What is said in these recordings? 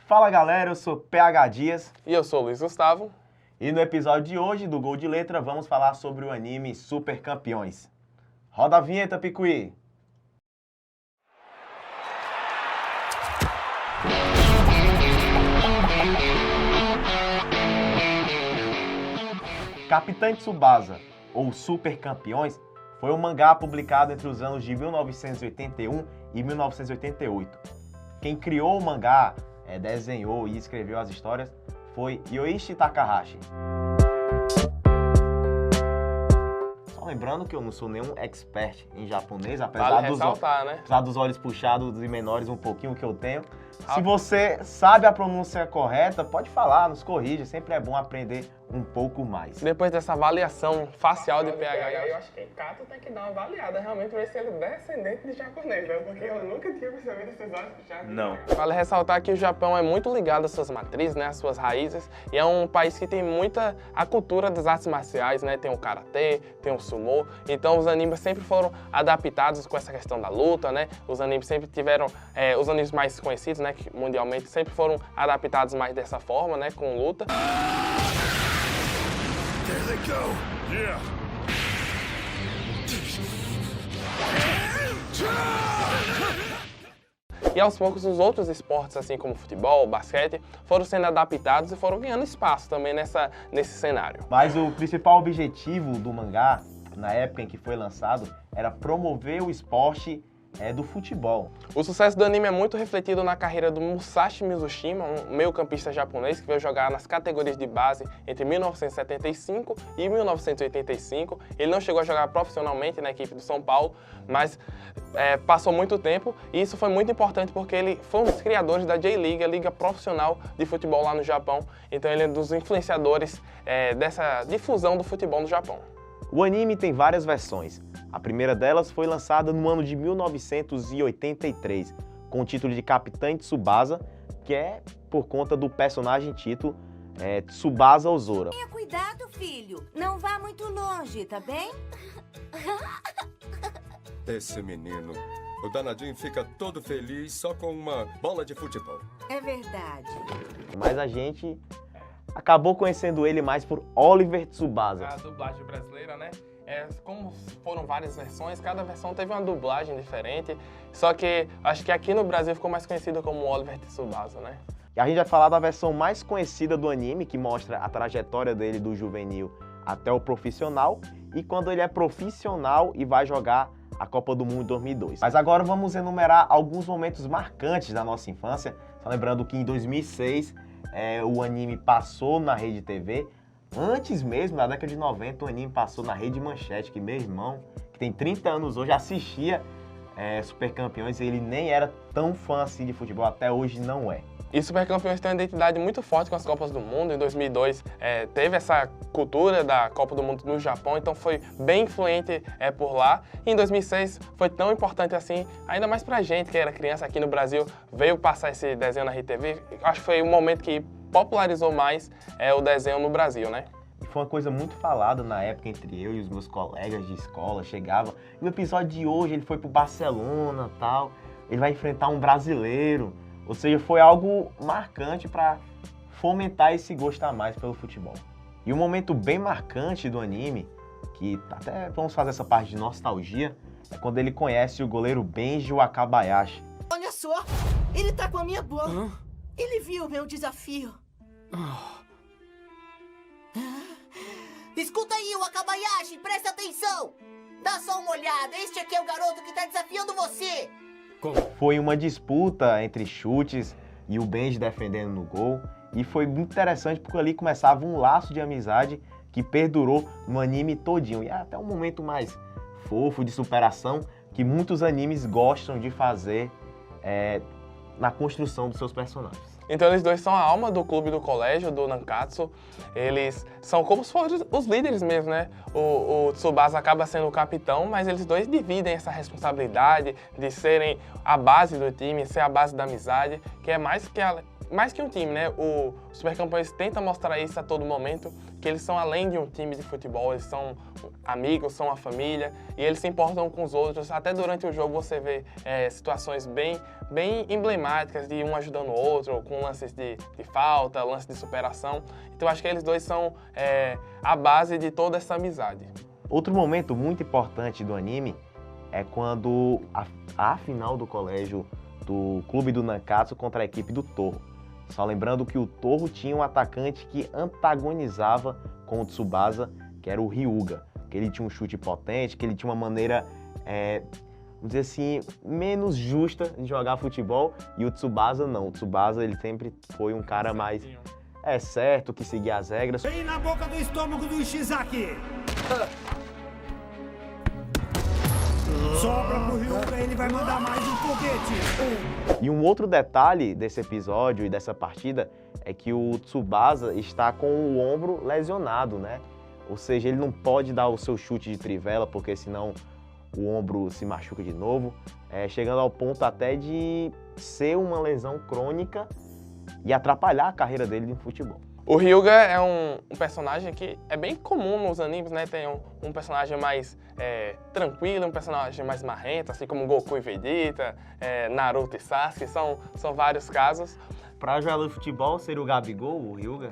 Fala galera, eu sou PH Dias. E eu sou o Luiz Gustavo. E no episódio de hoje do Gol de Letra vamos falar sobre o anime Super Campeões. Roda a vinheta, Picuí! Capitã Tsubasa, ou Super Campeões, foi um mangá publicado entre os anos de 1981 e 1988. Quem criou o mangá, desenhou e escreveu as histórias foi Yoichi Takahashi. Só lembrando que eu não sou nenhum expert em japonês, apesar dos olhos puxados e menores um pouquinho que eu tenho. Se você sabe a pronúncia correta, pode falar, nos corrige, sempre é bom aprender um pouco mais. Depois dessa avaliação facial de PH, eu acho que Kato tem que dar uma avaliada realmente para ver se ele é descendente de japonês, né? Porque eu nunca tinha percebido esses olhos puxados. Não. Vale ressaltar que o Japão é muito ligado às suas matrizes, né, às suas raízes, e é um país que tem muita a cultura das artes marciais, né? Tem o karatê, tem o sumô, então os animes sempre foram adaptados com essa questão da luta, né? Os animes sempre tiveram, os animes mais conhecidos, né, que mundialmente sempre foram adaptados mais dessa forma, né, com luta. There they go. Yeah. E aos poucos os outros esportes, assim como futebol, basquete, foram sendo adaptados e foram ganhando espaço também nesse cenário. Mas o principal objetivo do mangá, na época em que foi lançado, era promover o esporte do futebol. O sucesso do anime é muito refletido na carreira do Musashi Mizushima, um meio-campista japonês que veio jogar nas categorias de base entre 1975 e 1985. Ele não chegou a jogar profissionalmente na equipe do São Paulo, mas passou muito tempo e isso foi muito importante porque ele foi um dos criadores da J-League, a liga profissional de futebol lá no Japão. Então ele é um dos influenciadores dessa difusão do futebol no Japão. O anime tem várias versões. A primeira delas foi lançada no ano de 1983, com o título de Capitã Tsubasa, que é por conta do personagem título Tsubasa Ozora. Tenha cuidado, filho. Não vá muito longe, tá bem? Esse menino, o danadinho fica todo feliz só com uma bola de futebol. É verdade. Mas a gente acabou conhecendo ele mais por Oliver Tsubasa. A dublagem brasileira, né? Como foram várias versões, cada versão teve uma dublagem diferente, só que acho que aqui no Brasil ficou mais conhecido como Oliver Tsubasa, né? E a gente vai falar da versão mais conhecida do anime, que mostra a trajetória dele do juvenil até o profissional, e quando ele é profissional e vai jogar a Copa do Mundo em 2002. Mas agora vamos enumerar alguns momentos marcantes da nossa infância, só lembrando que em 2006 o anime passou na Rede TV. Antes mesmo, na década de 90, o anime passou na Rede Manchete, que meu irmão, que tem 30 anos hoje, assistia Super Campeões e ele nem era tão fã assim de futebol, até hoje não é. E Super Campeões tem uma identidade muito forte com as Copas do Mundo. Em 2002 teve essa cultura da Copa do Mundo no Japão, então foi bem influente por lá. E em 2006 foi tão importante assim, ainda mais pra gente que era criança aqui no Brasil, veio passar esse desenho na RTV. Acho que foi um momento que popularizou mais o desenho no Brasil, né? E foi uma coisa muito falada na época entre eu e os meus colegas de escola, chegava. E no episódio de hoje ele foi pro Barcelona e tal, ele vai enfrentar um brasileiro. Ou seja, foi algo marcante para fomentar esse gosto a mais pelo futebol. E um momento bem marcante do anime, que até vamos fazer essa parte de nostalgia, é quando ele conhece o goleiro Benji Wakabayashi. Olha só, ele tá com a minha bola. Ele viu meu desafio. Escuta aí, Wakabayashi, presta atenção. Dá só uma olhada, este aqui é o garoto que tá desafiando você. Foi uma disputa entre chutes e o Benji defendendo no gol. E foi muito interessante porque ali começava um laço de amizade que perdurou no anime todinho. E é até um momento mais fofo de superação que muitos animes gostam de fazer na construção dos seus personagens. Então eles dois são a alma do clube do colégio, do Nankatsu. Eles são como se fossem os líderes mesmo, né? O Tsubasa acaba sendo o capitão, mas eles dois dividem essa responsabilidade de serem a base do time, ser a base da amizade, que é mais mais que um time, né? O Super Campeões tenta mostrar isso a todo momento, que eles são além de um time de futebol, eles são amigos, são a família, e eles se importam com os outros. Até durante o jogo você vê situações bem emblemáticas de um ajudando o outro, com lances de falta, lances de superação. Então acho que eles dois são a base de toda essa amizade. Outro momento muito importante do anime é quando a final do colégio do clube do Nankatsu contra a equipe do Torro. Só lembrando que o Torro tinha um atacante que antagonizava com o Tsubasa, que era o Hyuga. Que ele tinha um chute potente, que ele tinha uma maneira, vamos dizer assim, menos justa de jogar futebol. E o Tsubasa não. O Tsubasa ele sempre foi um cara mais certo, que seguia as regras. Vem na boca do estômago do Ishizaki! Sobra pro Ryuga, ele vai mandar mais um foguete! E um outro detalhe desse episódio e dessa partida é que o Tsubasa está com o ombro lesionado, né? Ou seja, ele não pode dar o seu chute de trivela, porque senão o ombro se machuca de novo, chegando ao ponto até de ser uma lesão crônica e atrapalhar a carreira dele no futebol. O Hyuga é um personagem que é bem comum nos animes, né? Tem um personagem mais tranquilo, um personagem mais marrento, assim como Goku e Vegeta, Naruto e Sasuke, são vários casos. Pra jogador de futebol, seria o Gabigol, o Hyuga?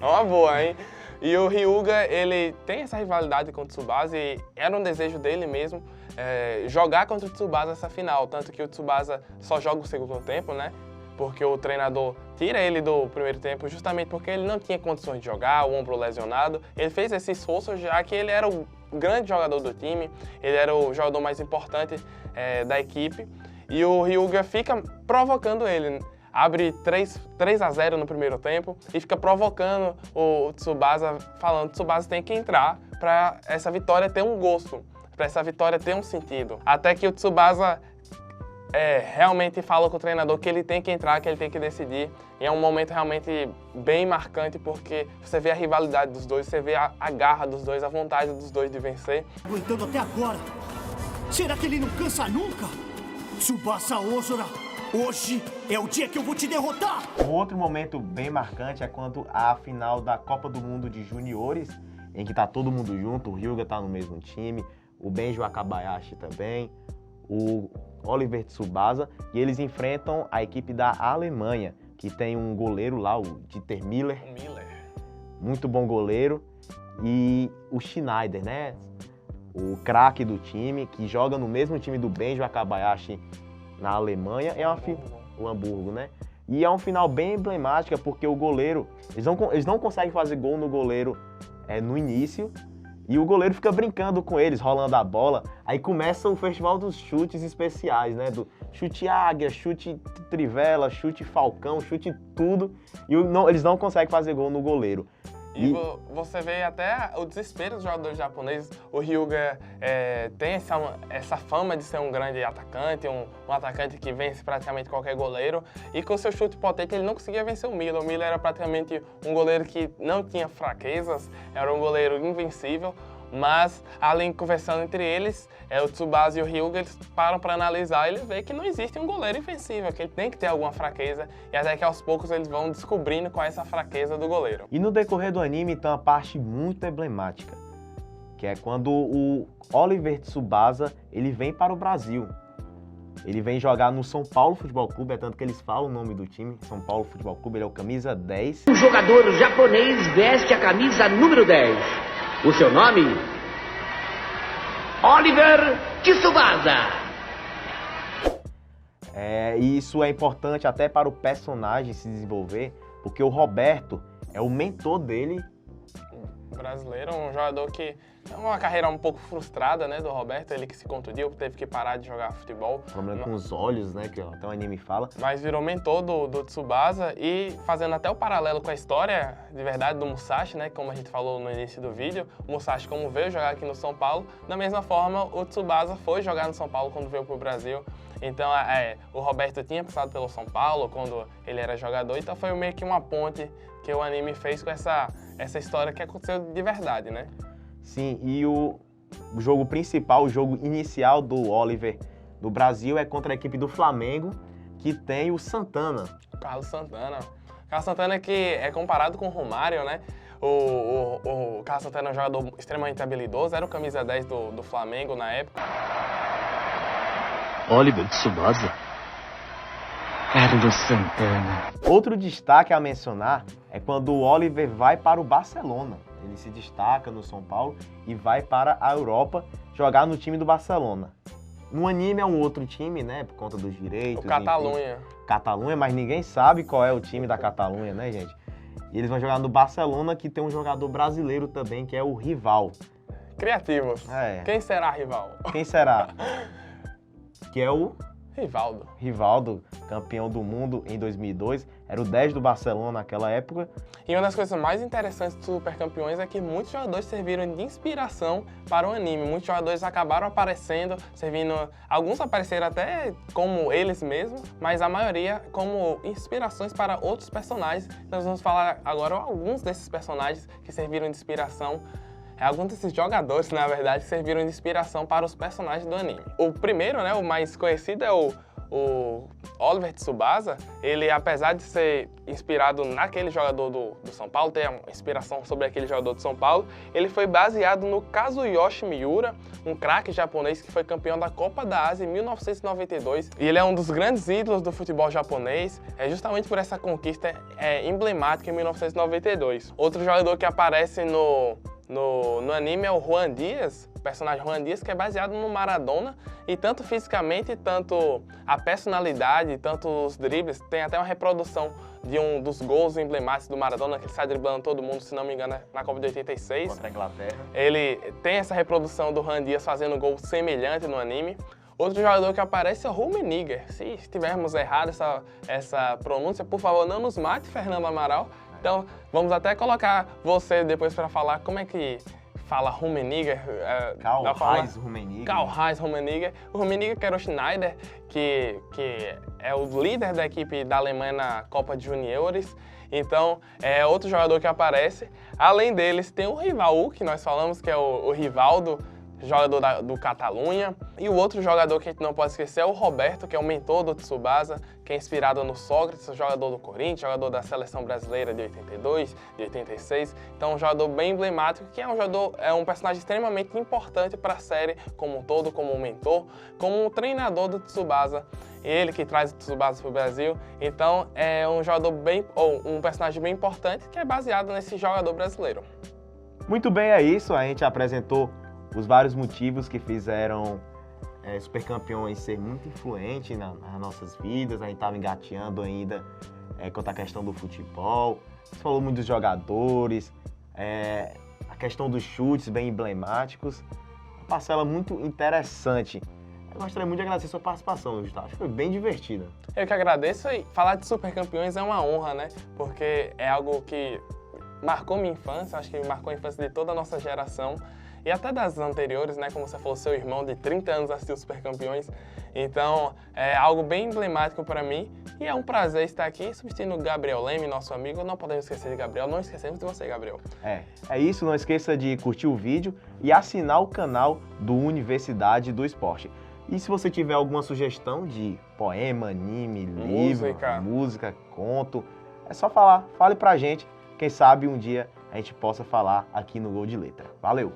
É uma boa, hein? E o Hyuga, ele tem essa rivalidade com o Tsubasa e era um desejo dele mesmo jogar contra o Tsubasa essa final, tanto que o Tsubasa só joga o segundo tempo, né? Porque o treinador tira ele do primeiro tempo justamente porque ele não tinha condições de jogar, o ombro lesionado. Ele fez esse esforço já que ele era o grande jogador do time, ele era o jogador mais importante da equipe. E o Hyuga fica provocando ele. Abre 3-0 no primeiro tempo e fica provocando o Tsubasa, falando que o Tsubasa tem que entrar para essa vitória ter um gosto, para essa vitória ter um sentido. Até que o Tsubasa realmente fala com o treinador que ele tem que entrar, que ele tem que decidir. E é um momento realmente bem marcante porque você vê a rivalidade dos dois, você vê a garra dos dois, a vontade dos dois de vencer. Aguentando até agora. Será que ele não cansa nunca? Tsubasa Ozora, hoje é o dia que eu vou te derrotar! Um outro momento bem marcante é quando a final da Copa do Mundo de Juniores, em que tá todo mundo junto, o Hyuga tá no mesmo time, o Benjo Akabayashi também, o Oliver Tsubasa, e eles enfrentam a equipe da Alemanha, que tem um goleiro lá, o Dieter Miller. Muito bom goleiro. E o Schneider, né? O craque do time, que joga no mesmo time do Benjo Akabayashi na Alemanha. O Hamburgo, né? E é um final bem emblemática, porque o goleiro... Eles não conseguem fazer gol no goleiro no início, e o goleiro fica brincando com eles, rolando a bola. Aí começa o festival dos chutes especiais, né? Do chute águia, chute trivela, chute falcão, chute tudo. E eles não conseguem fazer gol no goleiro. E você vê até o desespero dos jogadores japoneses. O Hyuga tem essa fama de ser um grande atacante, um atacante que vence praticamente qualquer goleiro. E com seu chute potente ele não conseguia vencer o Miller. O Miller era praticamente um goleiro que não tinha fraquezas, era um goleiro invencível. Mas, além de conversando entre eles, o Tsubasa e o Hyuga, eles param para analisar e eles veem que não existe um goleiro invencível, que ele tem que ter alguma fraqueza, e até que aos poucos eles vão descobrindo qual é essa fraqueza do goleiro. E no decorrer do anime tem uma parte muito emblemática, que é quando o Oliver Tsubasa ele vem para o Brasil. Ele vem jogar no São Paulo Futebol Clube, é tanto que eles falam o nome do time, São Paulo Futebol Clube, ele é o camisa 10. Um jogador japonês veste a camisa número 10. O seu nome? Oliver Tsubasa. E isso é importante até para o personagem se desenvolver, porque o Roberto é o mentor dele. Brasileiro, um jogador que é uma carreira um pouco frustrada, né, do Roberto, ele que se contundiu, teve que parar de jogar futebol. Problema com os olhos, né, que até o anime fala. Mas virou mentor do Tsubasa e fazendo até o paralelo com a história de verdade do Musashi, né, como a gente falou no início do vídeo, o Musashi como veio jogar aqui no São Paulo, da mesma forma o Tsubasa foi jogar no São Paulo quando veio pro Brasil. Então o Roberto tinha passado pelo São Paulo quando ele era jogador, então foi meio que uma ponte que o anime fez com essa história que aconteceu de verdade, né? Sim, e o jogo principal, o jogo inicial do Oliver do Brasil é contra a equipe do Flamengo, que tem o Santana. Carlos Santana. Carlos Santana que é comparado com o Romário, né? O Carlos Santana é um jogador extremamente habilidoso, era o camisa 10 do Flamengo na época. Oliver Tsubasa. Carlos Santana. Outro destaque a mencionar é quando o Oliver vai para o Barcelona. Ele se destaca no São Paulo e vai para a Europa jogar no time do Barcelona. No anime é um outro time, né, por conta dos direitos. O Catalunha. Catalunha, mas ninguém sabe qual é o time da Catalunha, né, gente? E eles vão jogar no Barcelona, que tem um jogador brasileiro também, que é o Rival. Criativos. É. Quem será rival? Quem será? Que é o Rivaldo. Rivaldo, campeão do mundo em 2002. Era o 10 do Barcelona naquela época. E uma das coisas mais interessantes dos Super Campeões é que muitos jogadores serviram de inspiração para o anime. Muitos jogadores acabaram aparecendo, servindo... Alguns apareceram até como eles mesmos, mas a maioria como inspirações para outros personagens. Nós vamos falar agora alguns desses personagens que serviram de inspiração. Alguns desses jogadores, na verdade, serviram de inspiração para os personagens do anime. O primeiro, né, o mais conhecido é o Oliver Tsubasa. Ele, apesar de ser inspirado naquele jogador do São Paulo, ter uma inspiração sobre aquele jogador do São Paulo, ele foi baseado no Kazuyoshi Miura, um craque japonês que foi campeão da Copa da Ásia em 1992. E ele é um dos grandes ídolos do futebol japonês, justamente por essa conquista emblemática em 1992. Outro jogador que aparece no anime é o Juan Dias, o personagem Juan Dias, que é baseado no Maradona, e tanto fisicamente, tanto a personalidade, tanto os dribles, tem até uma reprodução de um dos gols emblemáticos do Maradona, que ele sai driblando todo mundo, se não me engano, na Copa de 86. Contra a Inglaterra. Ele tem essa reprodução do Juan Dias fazendo um gol semelhante no anime. Outro jogador que aparece é o Rummenigge. Se estivermos errado essa pronúncia, por favor, não nos mate, Fernando Amaral. Então, vamos até colocar você depois para falar como é que fala Rummenigge. Karl-Heinz Rummenigge. Karl-Heinz Rummenigge. O Rummenigge que era o Schneider, que é o líder da equipe da Alemanha na Copa de Juniores. Então, é outro jogador que aparece. Além deles, tem o Rival, que nós falamos, que é o Rivaldo, jogador do Catalunha. E o outro jogador que a gente não pode esquecer é o Roberto, que é o mentor do Tsubasa, que é inspirado no Sócrates, jogador do Corinthians, jogador da Seleção Brasileira de 82, de 86. Então, um jogador bem emblemático, que é um personagem extremamente importante para a série como um todo, como um mentor, como um treinador do Tsubasa. Ele que traz o Tsubasa para o Brasil. Então, é um jogador um personagem bem importante que é baseado nesse jogador brasileiro. Muito bem, é isso. A gente apresentou os vários motivos que fizeram Super Campeões ser muito influente nas nossas vidas. A gente estava engateando ainda quanto à questão do futebol. Você falou muito dos jogadores, a questão dos chutes bem emblemáticos. Uma parcela muito interessante. Eu gostaria muito de agradecer a sua participação, Gustavo. Acho que foi bem divertida. Eu que agradeço, e falar de Super Campeões é uma honra, né? Porque é algo que marcou minha infância, acho que marcou a infância de toda a nossa geração. E até das anteriores, né? Como você falou, seu irmão de 30 anos assistiu Super Campeões. Então, é algo bem emblemático para mim. E é um prazer estar aqui substituindo o Gabriel Leme, nosso amigo. Não podemos esquecer de Gabriel, não esquecemos de você, Gabriel. É isso, não esqueça de curtir o vídeo e assinar o canal do Universidade do Esporte. E se você tiver alguma sugestão de poema, anime, livro, música, conto, é só falar, fale pra gente. Quem sabe um dia a gente possa falar aqui no Gol de Letra. Valeu!